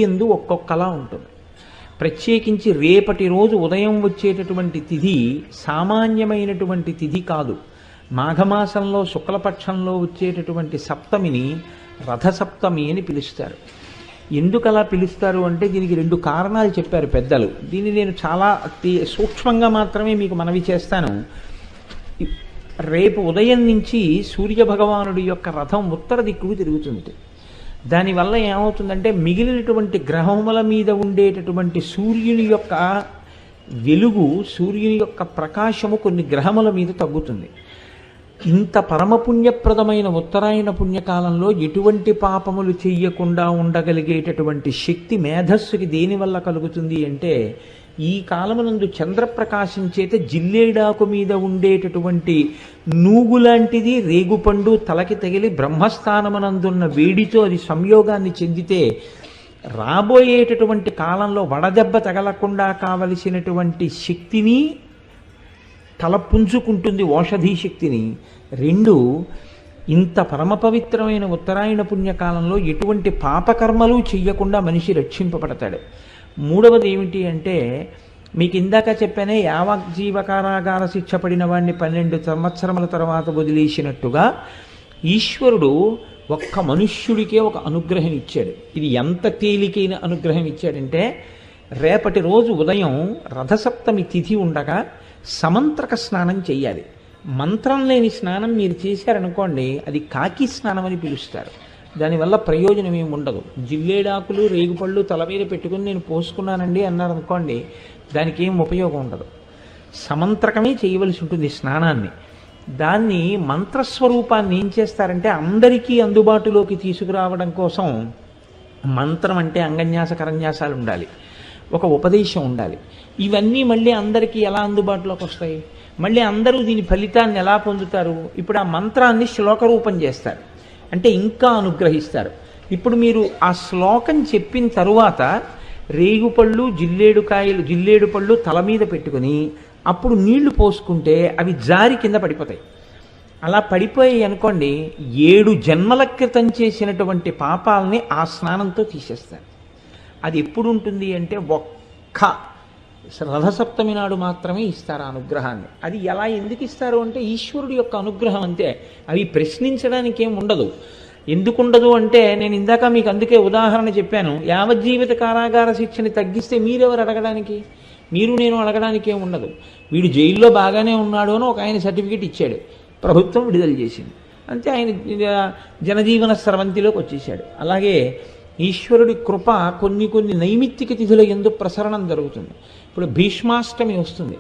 ఎందు ఒక్కొక్కలా ఉంటుంది. ప్రత్యేకించి రేపటి రోజు ఉదయం వచ్చేటటువంటి తిథి సామాన్యమైనటువంటి తిథి కాదు. మాఘమాసంలో శుక్లపక్షంలో వచ్చేటటువంటి సప్తమిని రథసప్తమి అని పిలుస్తారు. ఎందుకు అలా పిలుస్తారు అంటే దీనికి 2 కారణాలు చెప్పారు పెద్దలు. దీన్ని నేను చాలా సూక్ష్మంగా మాత్రమే మీకు మనవి చేస్తాను. రేపు ఉదయం నుంచి సూర్యభగవానుడి యొక్క రథం ఉత్తర దిక్కుకు తిరుగుతుంది. దానివల్ల ఏమవుతుందంటే మిగిలినటువంటి గ్రహముల మీద ఉండేటటువంటి సూర్యుని యొక్క వెలుగు, సూర్యుని యొక్క ప్రకాశము కొన్ని గ్రహముల మీద తగ్గుతుంది. ఇంత పరమపుణ్యప్రదమైన ఉత్తరాయణ పుణ్యకాలంలో ఎటువంటి పాపములు చెయ్యకుండా ఉండగలిగేటటువంటి శక్తి మేధస్సుకి దేనివల్ల కలుగుతుంది అంటే, ఈ కాలమునందు చంద్రప్రకాశం చేత జిల్లేడాకు మీద ఉండేటటువంటి నూగులాంటిది రేగుపండు తలకి తగిలి బ్రహ్మస్థానమునందున్న వేడితో అది సంయోగాన్ని చెందితే రాబోయేటటువంటి కాలంలో వడదెబ్బ తగలకుండా కావలసినటువంటి శక్తిని తల పుంజుకుంటుంది, ఓషధీ శక్తిని. 2, ఇంత పరమ పవిత్రమైన ఉత్తరాయణ పుణ్యకాలంలో ఎటువంటి పాపకర్మలు చెయ్యకుండా మనిషి రక్షింపబడతాడు. 3వది ఏమిటి అంటే, మీకు ఇందాక చెప్పానే యావజ్జీవ కారాగార శిక్ష పడిన వాడిని 12 సంవత్సరముల తర్వాత వదిలేసినట్టుగా ఈశ్వరుడు ఒక్క మనుష్యుడికే ఒక అనుగ్రహం ఇచ్చాడు. ఇది ఎంత తేలికైన అనుగ్రహం ఇచ్చాడంటే, రేపటి రోజు ఉదయం రథసప్తమి తిథి ఉండగా సమంత్రక స్నానం చెయ్యాలి. మంత్రం లేని స్నానం మీరు చేశారనుకోండి, అది కాకి స్నానం అని పిలుస్తారు. దానివల్ల ప్రయోజనం ఏమి ఉండదు. జిల్లేడాకులు రేగుపళ్ళు తల మీద పెట్టుకుని నేను పోసుకున్నానండి అన్నారనుకోండి, దానికి ఏం ఉపయోగం ఉండదు. సమంత్రకమే చేయవలసి ఉంటుంది స్నానాన్ని. దాన్ని మంత్రస్వరూపాన్ని ఏం చేస్తారంటే అందరికీ అందుబాటులోకి తీసుకురావడం కోసం మంత్రం అంటే అంగన్యాస కరన్యాసాలు ఉండాలి, ఒక ఉపదేశం ఉండాలి. ఇవన్నీ మళ్ళీ అందరికీ ఎలా అందుబాటులోకి వస్తాయి? మళ్ళీ అందరూ దీని ఫలితాన్ని ఎలా పొందుతారు? ఇప్పుడు ఆ మంత్రాన్ని శ్లోక రూపం చేస్తారు, అంటే ఇంకా అనుగ్రహిస్తారు. ఇప్పుడు మీరు ఆ శ్లోకం చెప్పిన తరువాత రేగుపళ్ళు జిల్లేడు పళ్ళు తల మీద పెట్టుకుని అప్పుడు నీళ్లు పోసుకుంటే అవి జారి కింద పడిపోతాయి. అలా పడిపోయాయి అనుకోండి, 7 జన్మల క్రితం చేసినటువంటి పాపాలని ఆ స్నానంతో తీసేస్తారు. అది ఎప్పుడు ఉంటుంది అంటే ఒక్క రథసప్తమి నాడు మాత్రమే ఇస్తారు ఆ అనుగ్రహాన్ని. అది ఎలా ఎందుకు ఇస్తారు అంటే ఈశ్వరుడి యొక్క అనుగ్రహం అంతే. అవి ప్రశ్నించడానికి ఏం ఉండదు. ఎందుకు ఉండదు అంటే, నేను ఇందాక మీకు అందుకే ఉదాహరణ చెప్పాను. యావజ్జీవిత కారాగార శిక్షని తగ్గిస్తే మీరెవరు అడగడానికి? మీరు నేను అడగడానికి ఏం ఉండదు. వీడు జైల్లో బాగానే ఉన్నాడు అని ఒక ఆయన సర్టిఫికేట్ ఇచ్చాడు, ప్రభుత్వం విడుదల చేసింది, అంతే. ఆయన జనజీవన స్రవంతిలోకి వచ్చేసాడు. అలాగే ఈశ్వరుడి కృప కొన్ని నైమిత్తిక తిథుల యందు ప్రసరణం జరుగుతుంది. ఇప్పుడు భీష్మాష్టమి వస్తుంది.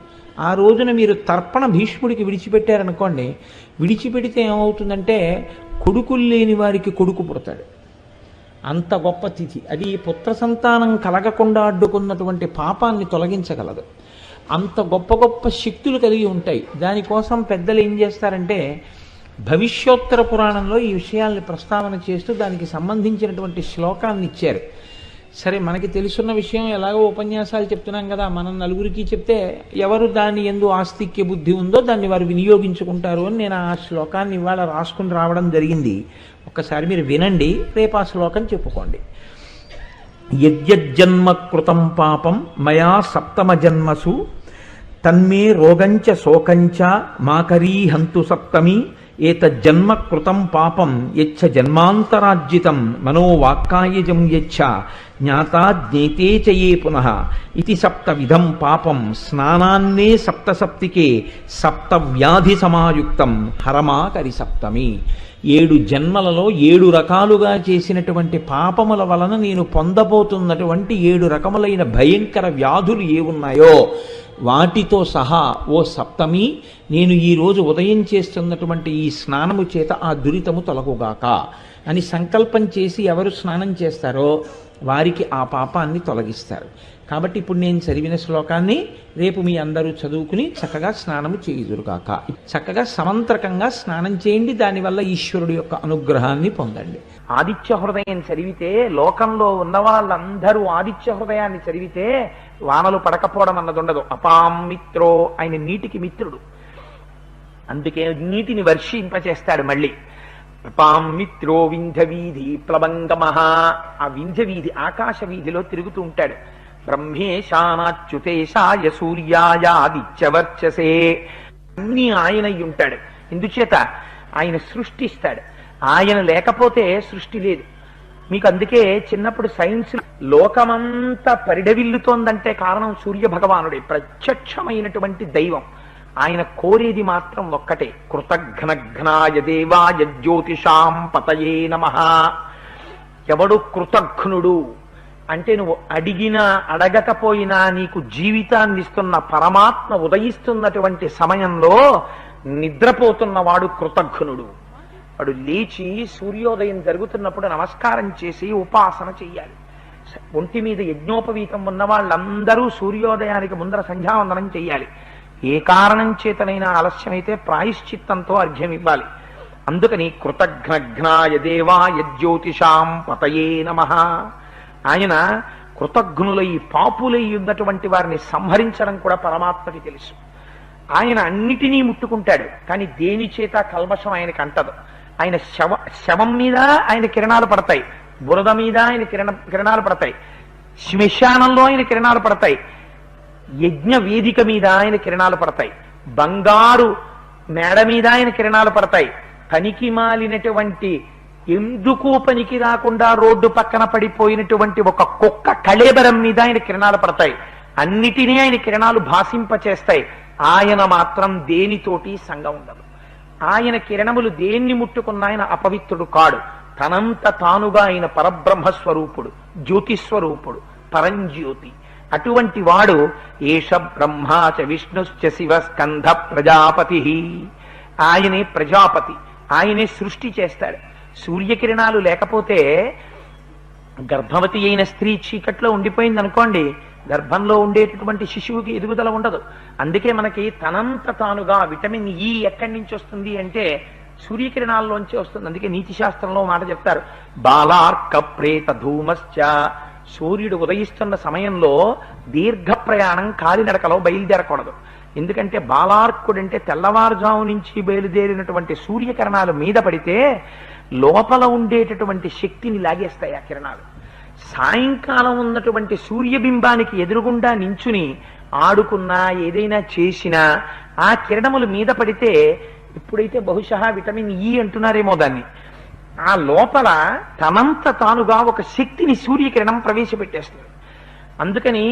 ఆ రోజున మీరు తర్పణ భీష్ముడికి విడిచిపెట్టారనుకోండి, విడిచిపెడితే ఏమవుతుందంటే కొడుకులు లేని వారికి కొడుకు పుడతాడు. అంత గొప్ప తిథి అది. పుత్ర సంతానం కలగకుండా అడ్డుకున్నటువంటి పాపాన్ని తొలగించగలదు. అంత గొప్ప శక్తులు కలిగి ఉంటాయి. దానికోసం పెద్దలు ఏం చేస్తారంటే, భవిష్యోత్తర పురాణంలో ఈ విషయాల్ని ప్రస్తావన చేస్తూ దానికి సంబంధించినటువంటి శ్లోకాన్ని ఇచ్చారు. సరే, మనకి తెలుసున్న విషయం ఎలాగో ఉపన్యాసాలు చెప్తున్నాం కదా, మనం నలుగురికి చెప్తే ఎవరు దాని యందు ఆస్తిక్య బుద్ధి ఉందో దాన్ని వారు వినియోగించుకుంటారు అని నేను ఆ శ్లోకాన్ని ఇవాళ రాసుకుని రావడం జరిగింది. ఒక్కసారి మీరు వినండి, రేపు ఆ శ్లోకం చెప్పుకోండి. యజ్జన్మ కృతం పాపం మయా సప్తమ జన్మసు తన్మే రోగంచ శోకంచ మాకరీహంతు సప్తమి ఏతజ్జన్మ కృతం పాపం యచ్చ జన్మాంతరార్జితం మనోవాక్కాయజం యచ్చ జ్ఞాతా జ్ఞేతే చ యే పునః ఇతి సప్తవిధం పాపం స్నానాన్నే సప్తసప్తికే సప్తవ్యాధి సమాయుక్తం హరమాకరి సప్తమి. 7 జన్మలలో 7 రకాలుగా చేసినటువంటి పాపముల వలన నేను పొందబోతున్నటువంటి 7 రకములైన భయంకర వ్యాధులు ఏ ఉన్నాయో వాటితో సహా ఓ సప్తమి, నేను ఈరోజు ఉదయం చేస్తున్నటువంటి ఈ స్నానము చేత ఆ దురితము తొలగుగాక అని సంకల్పం చేసి ఎవరు స్నానం చేస్తారో వారికి ఆ పాపాన్ని తొలగిస్తారు. కాబట్టి ఇప్పుడు నేను చదివిన శ్లోకాన్ని రేపు మీ అందరూ చదువుకుని చక్కగా స్నానము చేయుదురుగాక. చక్కగా సమంత్రకంగా స్నానం చేయండి, దానివల్ల ఈశ్వరుడి యొక్క అనుగ్రహాన్ని పొందండి. ఆదిత్య హృదయం చదివితే, లోకంలో ఉన్న వాళ్ళందరూ ఆదిత్య హృదయాన్ని చదివితే వానలు పడకపోవడం అన్నది ఉండదు. అపాం మిత్రో, ఆయన నీటికి మిత్రుడు, అందుకే నీటిని వర్షింపచేస్తాడు. మళ్ళీ పాం మిత్రో వింధ్య వీధి ప్లవంగమహ. ఆ వింధ్య వీధి ఆకాశ వీధిలో తిరుగుతూ ఉంటాడు. బ్రహ్మేశానాచ్యుతేశాయ సూర్యాయాదిత్యవర్చసే. అన్ని ఆయన అయి ఉంటాడు. ఎందుచేత ఆయన సృష్టిస్తాడు. ఆయన లేకపోతే సృష్టి లేదు. మీకు అందుకే చిన్నప్పుడు సైన్స్ లోకమంతా పరిడవిల్లుతోందంటే కారణం సూర్య భగవానుడే, ప్రత్యక్షమైనటువంటి దైవం. ఆయన కోరేది మాత్రం ఒక్కటే, కృతఘ్నఘ్నాయ దేవాయ జ్యోతిషాం పతయే నమః. ఎవడు కృతఘ్నుడు అంటే నువ్వు అడిగినా అడగకపోయినా నీకు జీవితాన్ని ఇస్తున్న పరమాత్మ ఉదయిస్తున్నటువంటి సమయంలో నిద్రపోతున్నవాడు కృతఘ్నుడు. వాడు లేచి సూర్యోదయం జరుగుతున్నప్పుడు నమస్కారం చేసి ఉపాసన చెయ్యాలి. ఒంటి మీద యజ్ఞోపవీతం ఉన్న వాళ్ళందరూ సూర్యోదయానికి ముందర సంధ్యావందనం చెయ్యాలి. ఏ కారణం చేతనైనా ఆలస్యమైతే ప్రాయశ్చిత్తంతో అర్ఘ్యం ఇవ్వాలి. అందుకని కృతఘ్నఘ్నాయ దేవాయ జ్యోతిషాం పతయే నమః. ఆయన కృతఘ్నులై పాపులై ఉన్నటువంటి వారిని సంహరించడం కూడా పరమాత్మకి తెలుసు. ఆయన అన్నిటినీ ముట్టుకుంటాడు, కానీ దేని చేత కల్మషం ఆయనకి అంటదు. ఆయన శవం మీద ఆయన కిరణాలు పడతాయి, బురద మీద ఆయన కిరణాలు పడతాయి, శ్మశానంలో ఆయన కిరణాలు పడతాయి, యజ్ఞ వేదిక మీద ఆయన కిరణాలు పడతాయి, బంగారు మేడ మీద ఆయన కిరణాలు పడతాయి, పనికి మాలినటువంటి ఎందుకు పనికి రాకుండా రోడ్డు పక్కన పడిపోయినటువంటి ఒక కుక్క కళేబరం మీద ఆయన కిరణాలు పడతాయి. అన్నిటినీ ఆయన కిరణాలు భాసింపచేస్తాయి. ఆయన మాత్రం దేనితోటి సంగం ఉండదు. ఆయన కిరణములు దేన్ని ముట్టుకున్న ఆయన అపవిత్రుడు కాడు. తనంత తానుగా ఆయన పరబ్రహ్మస్వరూపుడు, జ్యోతిస్వరూపుడు, పరంజ్యోతి. అటువంటి వాడు ఏష బ్రహ్మాచ విష్ణుశ్చ శివ స్కంధ ప్రజాపతి. ఆయనే ప్రజాపతి, ఆయనే సృష్టి చేస్తాడు. సూర్యకిరణాలు లేకపోతే గర్భవతి అయిన స్త్రీ చీకట్లో ఉండిపోయింది అనుకోండి, గర్భంలో ఉండేటటువంటి శిశువుకి ఎదుగుదల ఉండదు. అందుకే మనకి తనంత తానుగా విటమిన్ ఈ ఎక్కడి నుంచి వస్తుంది అంటే సూర్యకిరణాల్లోంచి వస్తుంది. అందుకే నీతి శాస్త్రంలో మాట చెప్తారు, బాలార్క ప్రేత ధూమశ్చ. సూర్యుడు ఉదయిస్తున్న సమయంలో దీర్ఘ ప్రయాణం కాలినడకలో బయలుదేరకూడదు. ఎందుకంటే బాలార్కుడంటే తెల్లవారుజాము నుంచి బయలుదేరినటువంటి సూర్యకిరణాలు మీద పడితే లోపల ఉండేటటువంటి శక్తిని లాగేస్తాయి ఆ కిరణాలు. సాయంకాలం ఉన్నటువంటి సూర్యబింబానికి ఎదురుగుండా నించుని ఆడుకున్నా ఏదైనా చేసినా ఆ కిరణములు మీద పడితే, ఇప్పుడైతే బహుశా విటమిన్ ఈ అంటున్నారేమో దాన్ని, ఆ లోపల తనంత తానుగా ఒక శక్తిని సూర్యకిరణం ప్రవేశపెట్టేస్తుంది. అందుకని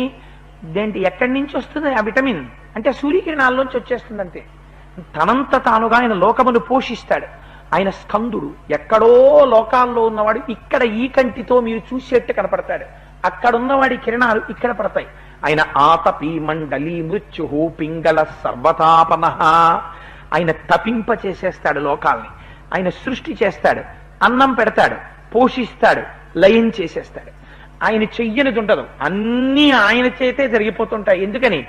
దేంటి ఎక్కడి నుంచి వస్తుంది ఆ విటమిన్ అంటే సూర్యకిరణాల్లోంచి వచ్చేస్తుంది అంతే. తనంత తానుగా ఆయన లోకమును పోషిస్తాడు. ఆయన స్కందుడు, ఎక్కడో లోకాల్లో ఉన్నవాడు ఇక్కడ ఈ కంటితో మీరు చూసేట్టు కనపడతాడు, అక్కడున్నవాడి కిరణాలు ఇక్కడ పడతాయి. ఆయన ఆతపి మండలి మృత్యు పింగళ సర్వతాపన. ఆయన తపింప చేసేస్తాడు లోకాల్ని. ఆయన సృష్టి చేస్తాడు, అన్నం పెడతాడు, పోషిస్తాడు, లయం చేసేస్తాడు. ఆయన చెయ్యనిది ఉండదు, అన్నీ ఆయన చేతే జరిగిపోతుంటాయి. ఎందుకని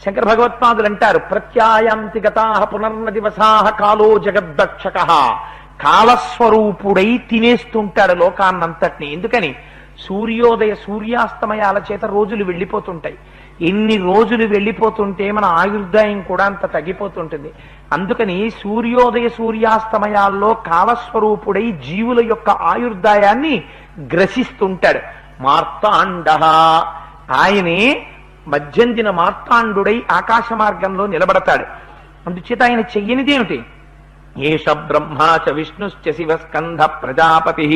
శంకర భగవత్పాదులు అంటారు, ప్రత్యాయాంతి గతాః పునర్న దివసాః కాలో జగద్దక్షకః. కాలస్వరూపుడై తినేస్తుంటాడు లోకాన్నంతటినీ. ఎందుకని సూర్యోదయ సూర్యాస్తమయాల చేత రోజులు వెళ్ళిపోతుంటాయి. ఎన్ని రోజులు వెళ్ళిపోతుంటే మన ఆయుర్దాయం కూడా అంత తగ్గిపోతుంటుంది. అందుకని సూర్యోదయ సూర్యాస్తమయాల్లో కాలస్వరూపుడై జీవుల యొక్క ఆయుర్దాయాన్ని గ్రసిస్తుంటాడు. మార్తాండ, ఆయనే మధ్యందిన మార్తాండుడై ఆకాశ మార్గంలో నిలబడతాడు. అందుచేత ఆయన చెయ్యనిదేమిటి, ఏష బ్రహ్మాచ విష్ణుశ్చ శివ స్కంధ ప్రజాపతి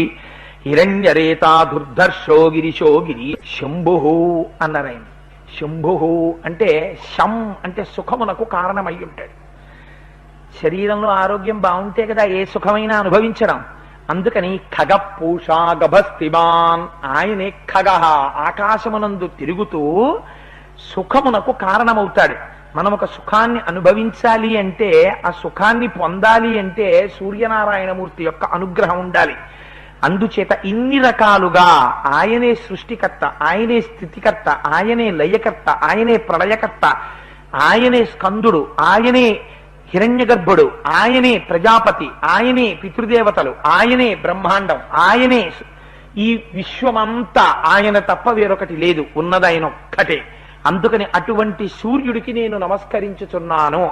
హిరణ్యరేతా దుర్ధర్షో గిరిశో గిరి శంభు అన్నారు. ఆయన శంభు అంటే శం అంటే సుఖమునకు కారణమై ఉంటాడు. శరీరంలో ఆరోగ్యం బాగుంటే కదా ఏ సుఖమైనా అనుభవించడం. అందుకని ఖగ పూషా గభస్తిమాన్, ఆయనే ఖగ ఆకాశమునందు తిరుగుతూ సుఖమునకు కారణమవుతాడు. మనం ఒక సుఖాన్ని అనుభవించాలి అంటే, ఆ సుఖాన్ని పొందాలి అంటే సూర్యనారాయణమూర్తి యొక్క అనుగ్రహం ఉండాలి. అందుచేత ఇన్ని రకాలుగా ఆయనే సృష్టికర్త, ఆయనే స్థితికర్త, ఆయనే లయకర్త, ఆయనే ప్రళయకర్త, ఆయనే స్కందుడు, ఆయనే హిరణ్యగర్భుడు, ఆయనే ప్రజాపతి, ఆయనే పితృదేవతలు, ఆయనే బ్రహ్మాండం, ఆయనే ఈ విశ్వమంతా ఆయన తప్ప వేరొకటి లేదు, ఉన్నదాయన ఒక్కటే. అందుకని అటువంటి సూర్యుడికి నేను నమస్కరించుచున్నాను.